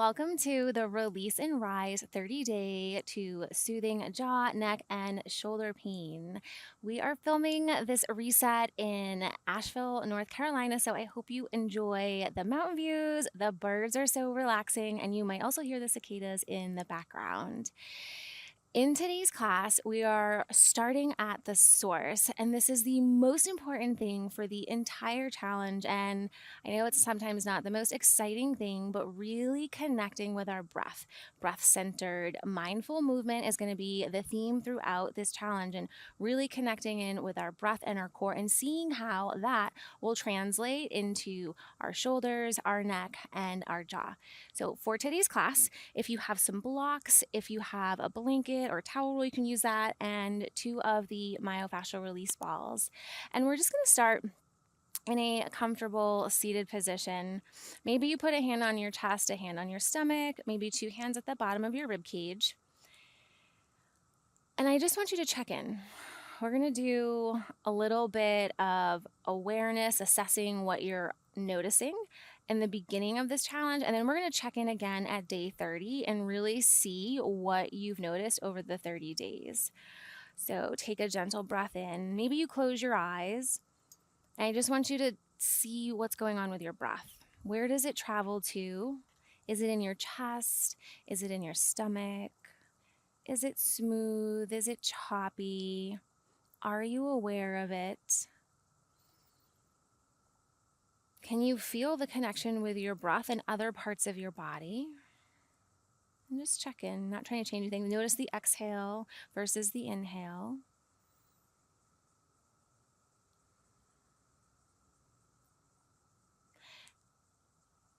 Welcome to the Release and Rise 30-day to soothing jaw, neck, and shoulder pain. We are filming this reset in Asheville, North Carolina, so I hope you enjoy the mountain views. The birds are so relaxing, and you might also hear the cicadas in the background. In today's class, we are starting at the source, and this is the most important thing for the entire challenge. And I know it's sometimes not the most exciting thing, but really connecting with our breath. Breath-centered, mindful movement is going to be the theme throughout this challenge, and really connecting in with our breath and our core and seeing how that will translate into our shoulders, our neck, and our jaw. So for today's class, if you have some blocks, if you have a blanket or towel roll, you can use that, and 2 of the myofascial release balls. And we're just going to start in a comfortable seated position. Maybe you put a hand on your chest, a hand on your stomach, maybe 2 hands at the bottom of your rib cage. And I just want you to check in. We're going to do a little bit of awareness, assessing what you're noticing in the beginning of this challenge, and then we're going to check in again at day 30 and really see what you've noticed over the 30 days. So take a gentle breath in. Maybe you close your eyes, and I just want you to see what's going on with your breath. Where does it travel to? Is it in your chest? Is it in your stomach? Is it smooth? Is it choppy? Are you aware of it? Can you feel the connection with your breath and other parts of your body? And just check in, not trying to change anything. Notice the exhale versus the inhale.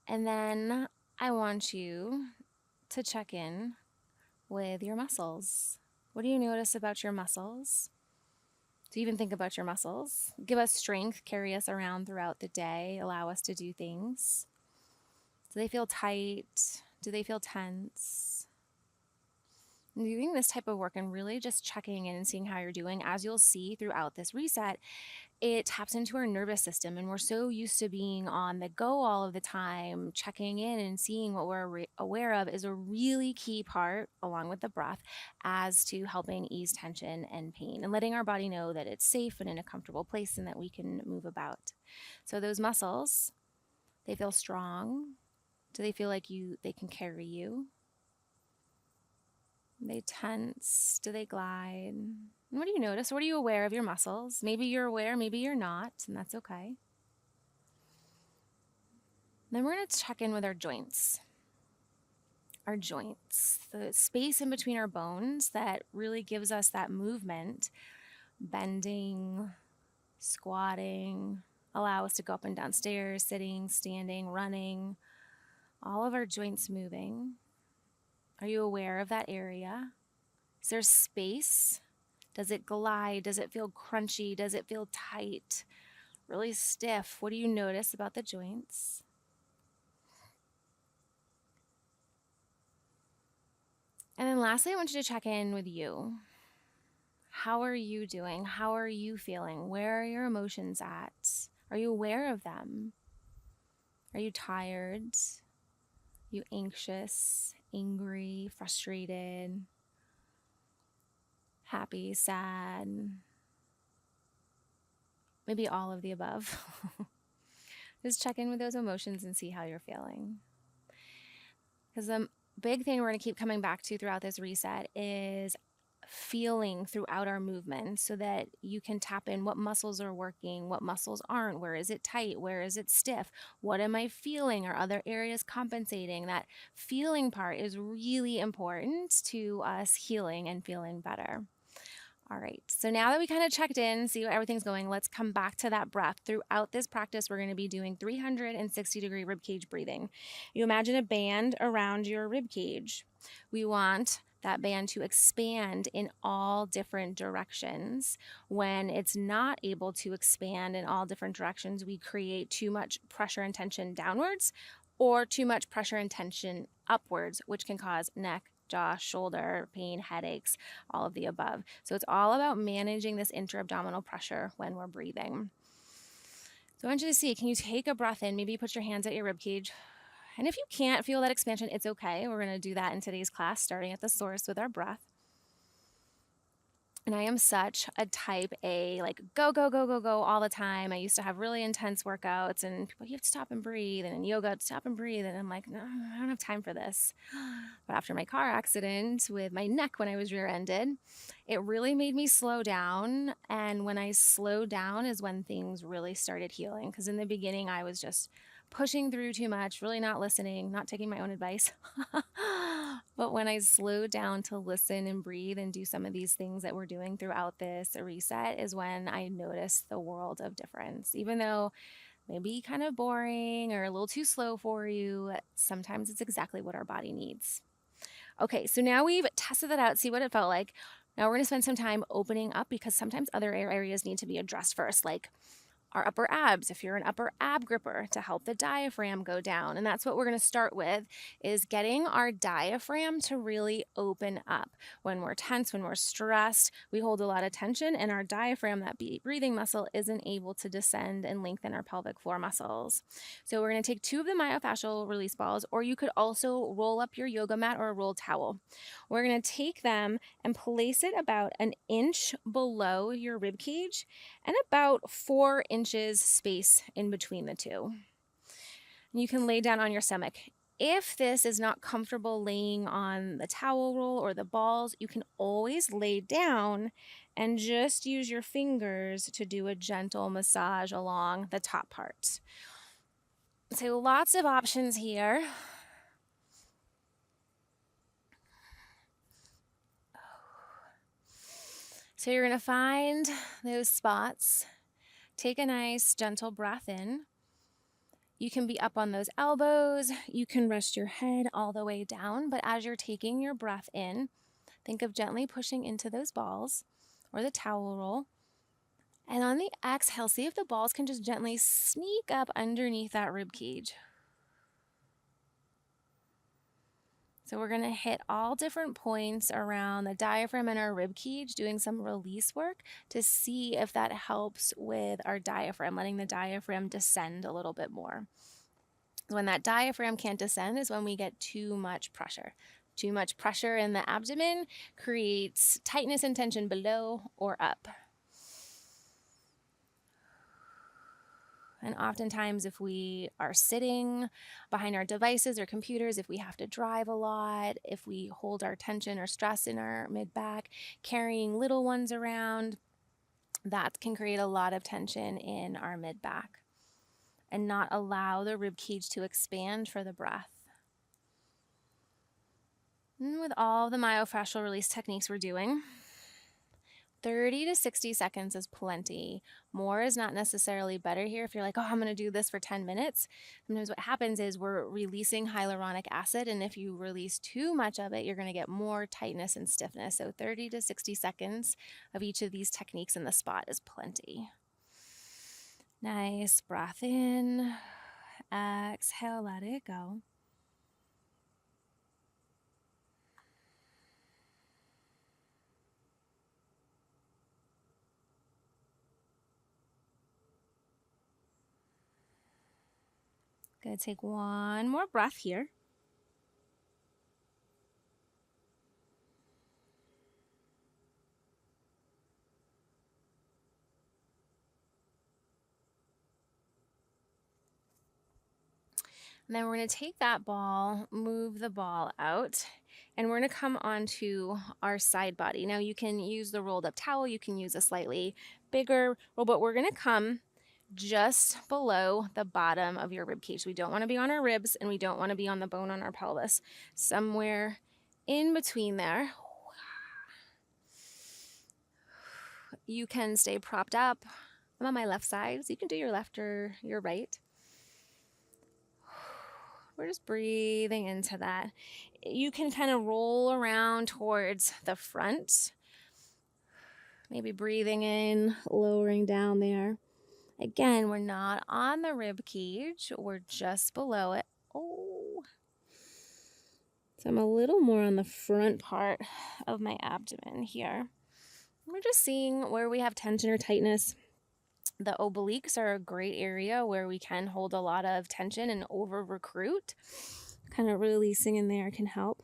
And then I want you to check in with your muscles. What do you notice about your muscles? Do you even think about your muscles? Give us strength, carry us around throughout the day, allow us to do things. Do they feel tight? Do they feel tense? And doing this type of work and really just checking in and seeing how you're doing, as you'll see throughout this reset, it taps into our nervous system, and we're so used to being on the go all of the time. Checking in and seeing what we're aware of is a really key part, along with the breath, as to helping ease tension and pain and letting our body know that it's safe and in a comfortable place and that we can move about. So those muscles, they feel strong. Do they feel like they can carry you? They tense? Do they glide? What do you notice? What are you aware of your muscles? Maybe you're aware, maybe you're not, and that's okay. Then we're going to check in with our joints. Our joints, the space in between our bones that really gives us that movement, bending, squatting, allow us to go up and down stairs, sitting, standing, running, all of our joints moving. Are you aware of that area? Is there space? Does it glide? Does it feel crunchy? Does it feel tight? Really stiff? What do you notice about the joints? And then lastly, I want you to check in with you. How are you doing? How are you feeling? Where are your emotions at? Are you aware of them? Are you tired? Are you anxious, angry, frustrated, happy, sad? Maybe all of the above. Just check in with those emotions and see how you're feeling. Because the big thing we're going to keep coming back to throughout this reset is feeling throughout our movement, so that you can tap in what muscles are working, what muscles aren't, where is it tight, where is it stiff, what am I feeling, are other areas compensating. That feeling part is really important to us healing and feeling better. All right, so now that we kind of checked in, see how everything's going, let's come back to that breath. Throughout this practice, we're going to be doing 360-degree ribcage breathing. You imagine a band around your ribcage. We want that band to expand in all different directions. When it's not able to expand in all different directions, we create too much pressure and tension downwards or too much pressure and tension upwards, which can cause neck, jaw, shoulder pain, headaches, all of the above. So it's all about managing this intra-abdominal pressure when we're breathing. So I want you to see, can you take a breath in? Maybe you put your hands at your ribcage And if you can't feel that expansion, it's okay. We're going to do that in today's class, starting at the source with our breath. And I am such a type A, like go, go, go, go, go all the time. I used to have really intense workouts and people, you have to stop and breathe. And in yoga, stop and breathe. And I'm like, no, I don't have time for this. But after my car accident with my neck when I was rear-ended, it really made me slow down. And when I slowed down is when things really started healing. Because in the beginning, I was just pushing through too much, really not listening, not taking my own advice. But when I slowed down to listen and breathe and do some of these things that we're doing throughout this reset is when I noticed the world of difference. Even though maybe kind of boring or a little too slow for you, sometimes it's exactly what our body needs. Okay, so now we've tested that out, see what it felt like. Now we're going to spend some time opening up because sometimes other areas need to be addressed first, like our upper abs, if you're an upper ab gripper, to help the diaphragm go down. And that's what we're going to start with, is getting our diaphragm to really open up. When we're tense, when we're stressed, we hold a lot of tension, and our diaphragm, that breathing muscle, isn't able to descend and lengthen our pelvic floor muscles. So we're going to take 2 of the myofascial release balls, or you could also roll up your yoga mat or a rolled towel. We're going to take them and place it about an inch below your rib cage and about 4 inches space in between the two. You can lay down on your stomach. If this is not comfortable laying on the towel roll or the balls, you can always lay down and just use your fingers to do a gentle massage along the top part. So lots of options here. So you're going to find those spots. Take a nice gentle breath in. You can be up on those elbows. You can rest your head all the way down. But as you're taking your breath in, think of gently pushing into those balls or the towel roll. And on the exhale, see if the balls can just gently sneak up underneath that rib cage. So we're going to hit all different points around the diaphragm and our rib cage, doing some release work to see if that helps with our diaphragm, letting the diaphragm descend a little bit more. When that diaphragm can't descend is when we get too much pressure. Too much pressure in the abdomen creates tightness and tension below or up. And oftentimes if we are sitting behind our devices or computers, if we have to drive a lot, if we hold our tension or stress in our mid-back, carrying little ones around, that can create a lot of tension in our mid-back and not allow the rib cage to expand for the breath. And with all the myofascial release techniques we're doing, 30 to 60 seconds is plenty. More is not necessarily better here. If you're like, oh, I'm going to do this for 10 minutes, sometimes what happens is we're releasing hyaluronic acid, and if you release too much of it, you're going to get more tightness and stiffness. So 30 to 60 seconds of each of these techniques in the spot is plenty. Nice breath in, exhale, let it go. Gonna take one more breath here. And then we're going to take that ball, move the ball out, and we're going to come onto our side body. Now you can use the rolled up towel, you can use a slightly bigger roll, but we're going to come just below the bottom of your rib cage. We don't want to be on our ribs and we don't want to be on the bone on our pelvis. Somewhere in between there. You can stay propped up. I'm on my left side, so you can do your left or your right. We're just breathing into that. You can kind of roll around towards the front. Maybe breathing in, lowering down there. Again, we're not on the rib cage. We're just below it. Oh. So I'm a little more on the front part of my abdomen here. We're just seeing where we have tension or tightness. The obliques are a great area where we can hold a lot of tension and over recruit. Kind of releasing in there can help.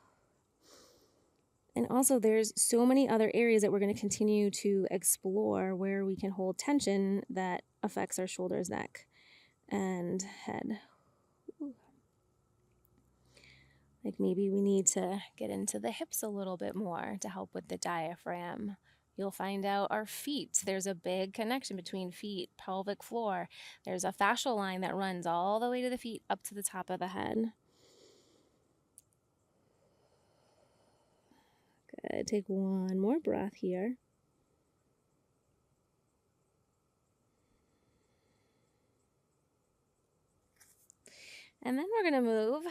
And also there's so many other areas that we're going to continue to explore where we can hold tension that affects our shoulders, neck, and head. Like maybe we need to get into the hips a little bit more to help with the diaphragm. You'll find out our feet. There's a big connection between feet, pelvic floor. There's a fascial line that runs all the way to the feet up to the top of the head. Good. Take one more breath here. And then we're going to move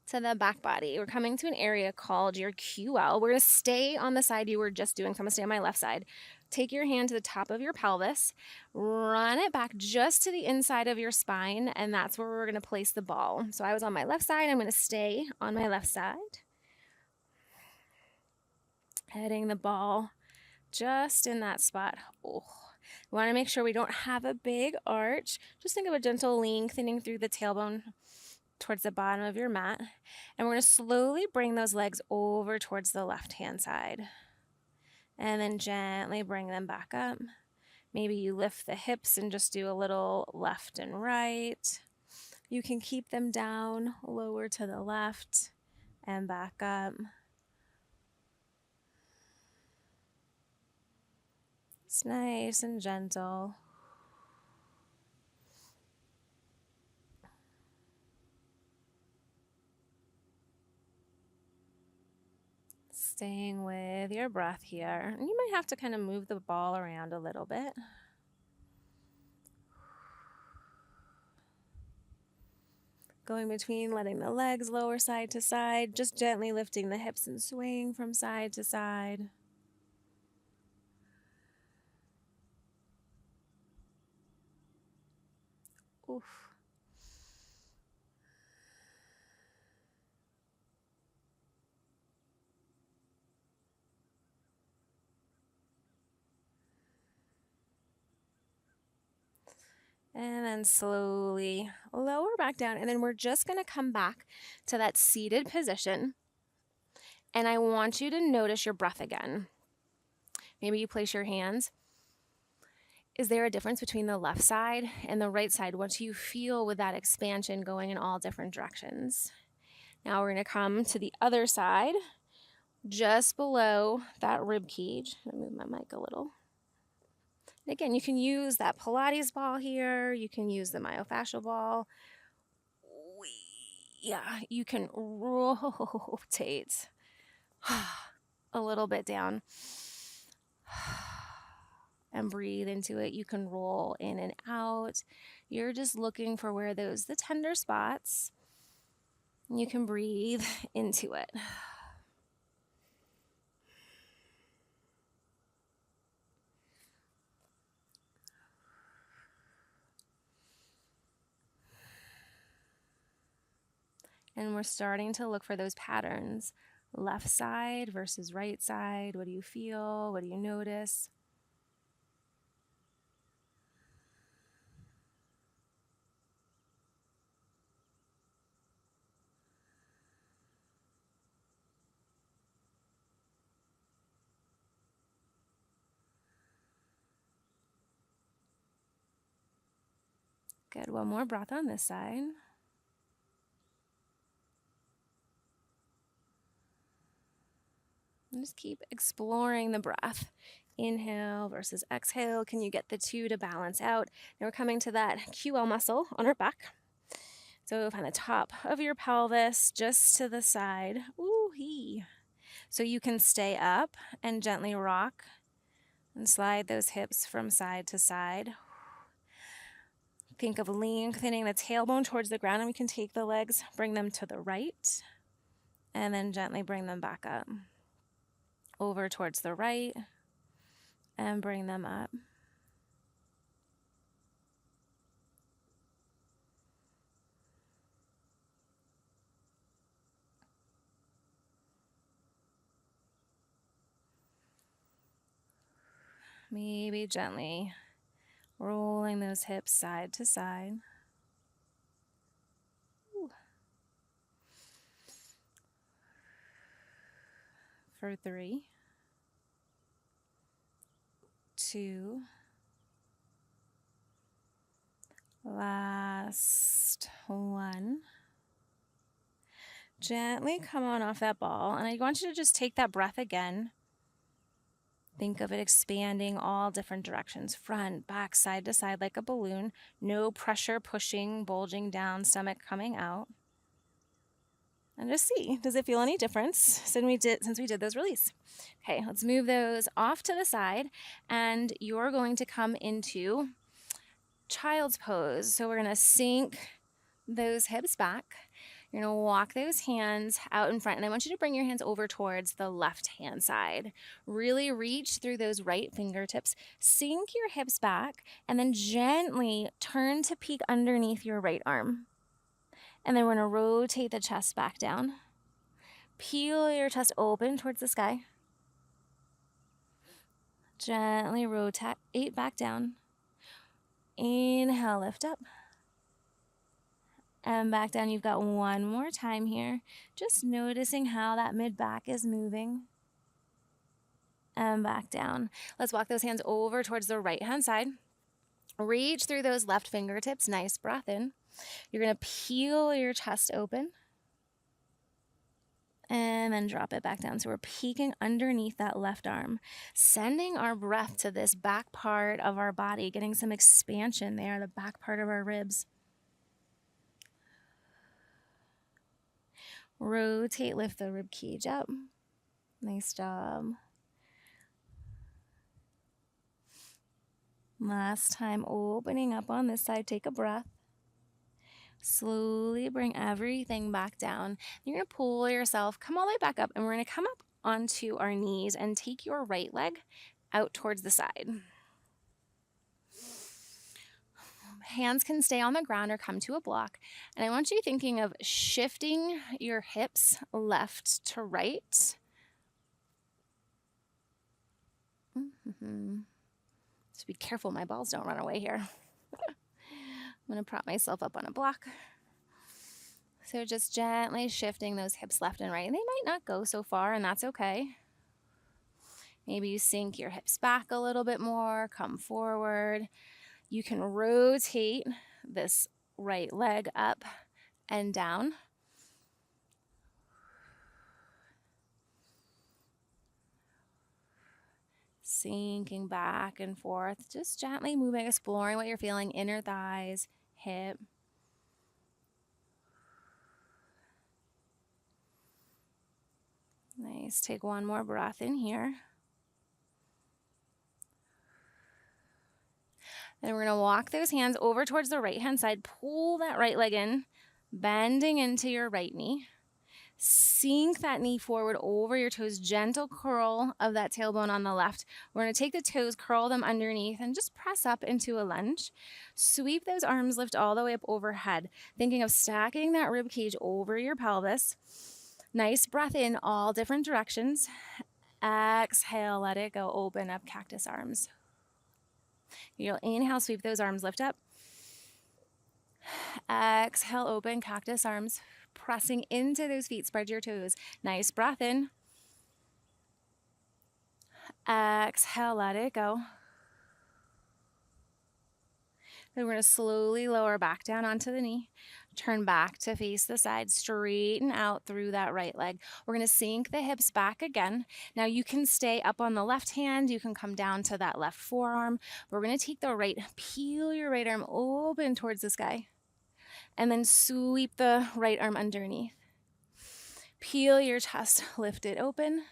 to the back body. We're coming to an area called your QL. We're going to stay on the side you were just doing. So I'm going to stay on my left side. Take your hand to the top of your pelvis, run it back just to the inside of your spine, and that's where we're going to place the ball. So I was on my left side. I'm going to stay on my left side. Heading the ball just in that spot. Oh. We want to make sure we don't have a big arch. Just think of a gentle lengthening through the tailbone towards the bottom of your mat. And we're going to slowly bring those legs over towards the left-hand side. And then gently bring them back up. Maybe you lift the hips and just do a little left and right. You can keep them down, lower to the left and back up. It's nice and gentle. Staying with your breath here. And you might have to kind of move the ball around a little bit. Going between letting the legs lower side to side, just gently lifting the hips and swaying from side to side. Oof. And then slowly lower back down. And then we're just going to come back to that seated position. And I want you to notice your breath again. Maybe you place your hands. Is there a difference between the left side and the right side? What do you feel with that expansion going in all different directions? Now we're going to come to the other side, just below that rib cage. I'm going to move my mic a little. And again, you can use that Pilates ball here. You can use the myofascial ball. Yeah, you can rotate a little bit down and breathe into it. You can roll in and out. You're just looking for where the tender spots. You can breathe into it. And we're starting to look for those patterns. Left side versus right side. What do you feel? What do you notice? Good. One more breath on this side. And just keep exploring the breath. Inhale versus exhale. Can you get the two to balance out? Now we're coming to that QL muscle on our back. So find the top of your pelvis just to the side. Ooh-hee. So you can stay up and gently rock and slide those hips from side to side. Think of lengthening the tailbone towards the ground, and we can take the legs, bring them to the right, and then gently bring them back up. Over towards the right, and bring them up. Maybe gently Rolling those hips side to side. For 3, 2, last 1. Gently come on off that ball, and I want you to just take that breath again. Think of it expanding all different directions, front, back, side to side like a balloon. No pressure, pushing, bulging down, stomach coming out. And just see, does it feel any difference since we did those release? Okay, let's move those off to the side, and you're going to come into child's pose. So we're going to sink those hips back. You're going to walk those hands out in front, and I want you to bring your hands over towards the left-hand side. Really reach through those right fingertips, sink your hips back, and then gently turn to peek underneath your right arm. And then we're going to rotate the chest back down. Peel your chest open towards the sky. Gently rotate back down. Inhale, lift up. And back down. You've got one more time here. Just noticing how that mid-back is moving. And back down. Let's walk those hands over towards the right-hand side. Reach through those left fingertips. Nice breath in. You're going to peel your chest open. And then drop it back down. So we're peeking underneath that left arm, sending our breath to this back part of our body, getting some expansion there, the back part of our ribs. Rotate, lift the rib cage up. Nice job. Last time, opening up on this side, take a breath. Slowly bring everything back down. You're going to pull yourself, come all the way back up, and we're going to come up onto our knees and take your right leg out towards the side. Hands can stay on the ground or come to a block. And I want you thinking of shifting your hips left to right. Just be careful my balls don't run away here. I'm going to prop myself up on a block. So just gently shifting those hips left and right. They might not go so far, and that's okay. Maybe you sink your hips back a little bit more, come forward. You can rotate this right leg up and down. Sinking back and forth, just gently moving, exploring what you're feeling, inner thighs, hip. Nice. Take one more breath in here. Then we're going to walk those hands over towards the right-hand side. Pull that right leg in, bending into your right knee. Sink that knee forward over your toes. Gentle curl of that tailbone on the left. We're going to take the toes, curl them underneath, and just press up into a lunge. Sweep those arms, lift all the way up overhead. Thinking of stacking that rib cage over your pelvis. Nice breath in all different directions. Exhale, let it go. Open up cactus arms. You'll inhale, sweep those arms, lift up. Exhale, open cactus arms. Pressing into those feet, spread your toes. Nice breath in. Exhale, let it go. Then we're going to slowly lower back down onto the knee. Turn back to face the side, straighten out through that right leg. We're going to sink the hips back again. Now you can stay up on the left hand. You can come down to that left forearm. We're going to take the right, peel your right arm open towards the sky. And then sweep the right arm underneath. Peel your chest, lift it open.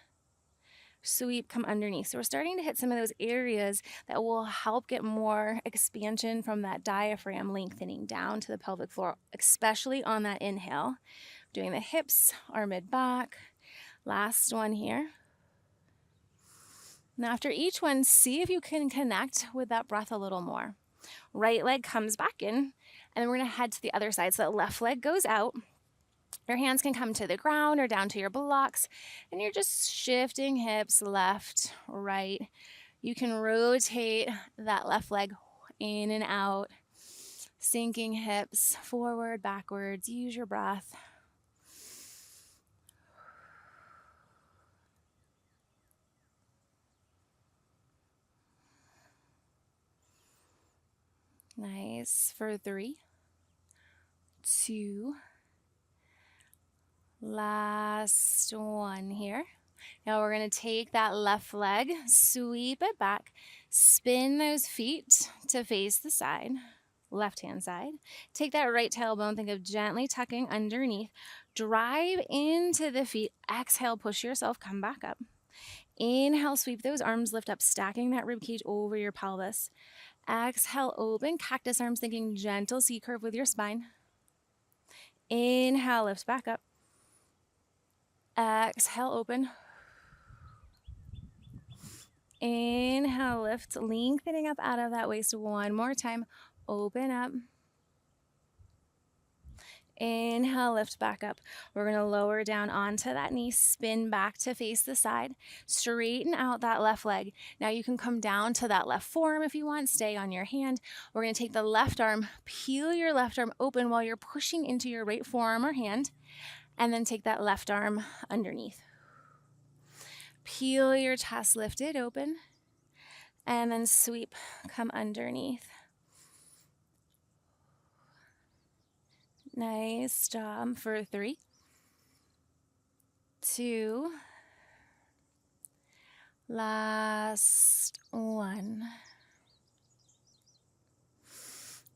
Sweep, come underneath. So we're starting to hit some of those areas that will help get more expansion from that diaphragm lengthening down to the pelvic floor, especially on that inhale. Doing the hips, our mid-back. Last one here. Now after each one, see if you can connect with that breath a little more. Right leg comes back in, and then we're going to head to the other side. So that left leg goes out. Your hands can come to the ground or down to your blocks, and you're just shifting hips left, right. You can rotate that left leg in and out, sinking hips, forward, backwards. Use your breath. Nice. For 3, 2, last 1 here. Now we're going to take that left leg, sweep it back, spin those feet to face the side, left-hand side. Take that right tailbone, think of gently tucking underneath. Drive into the feet. Exhale, push yourself, come back up. Inhale, sweep those arms, lift up, stacking that rib cage over your pelvis. Exhale, open cactus arms, thinking gentle C curve with your spine. Inhale, lift back up. Exhale, open. Inhale, lift, lengthening up out of that waist. One more time. Open up. Inhale, lift back up. We're going to lower down onto that knee, spin back to face the side, straighten out that left leg. Now you can come down to that left forearm if you want, stay on your hand. We're going to take the left arm, peel your left arm open while you're pushing into your right forearm or hand, and then take that left arm underneath. Peel your chest, lift it open, and then sweep, come underneath. Nice job. For 3, 2, last 1.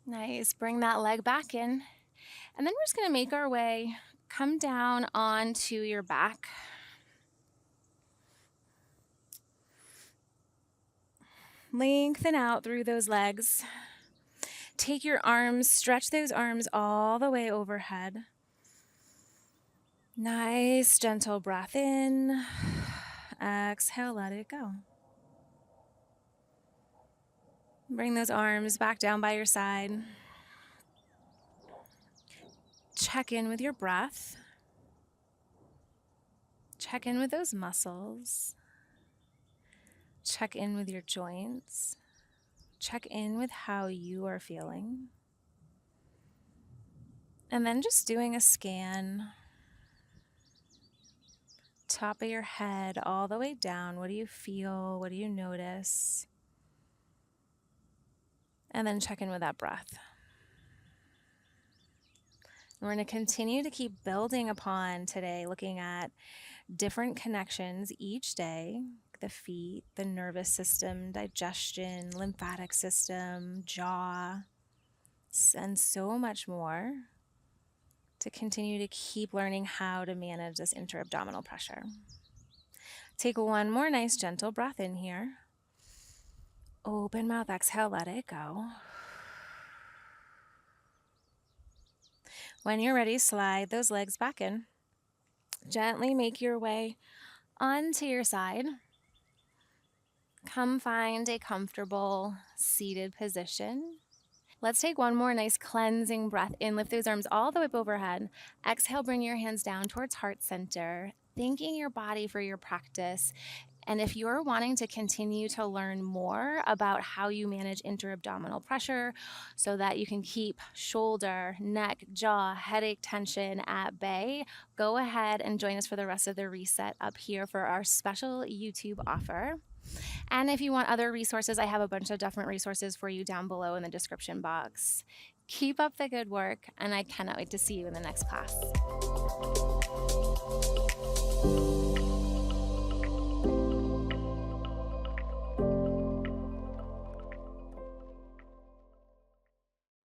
Nice. Bring that leg back in. And then we're just going to make our way, come down onto your back. Lengthen out through those legs. Take your arms, stretch those arms all the way overhead. Nice, gentle breath in. Exhale, let it go. Bring those arms back down by your side. Check in with your breath. Check in with those muscles. Check in with your joints. Check in with how you are feeling. And then just doing a scan. Top of your head all the way down. What do you feel? What do you notice? And then check in with that breath. We're going to continue to keep building upon today, looking at different connections each day. The feet, the nervous system, digestion, lymphatic system, jaw, and so much more to continue to keep learning how to manage this intra-abdominal pressure. Take one more nice gentle breath in here. Open mouth, exhale, let it go. When you're ready, slide those legs back in. Gently make your way onto your side. Come find a comfortable seated position. Let's take one more nice cleansing breath in. Lift those arms all the way up overhead. Exhale, bring your hands down towards heart center, thanking your body for your practice. And if you're wanting to continue to learn more about how you manage intra-abdominal pressure so that you can keep shoulder, neck, jaw, headache tension at bay, go ahead and join us for the rest of the reset up here for our special YouTube offer. And if you want other resources, I have a bunch of different resources for you down below in the description box. Keep up the good work, and I cannot wait to see you in the next class.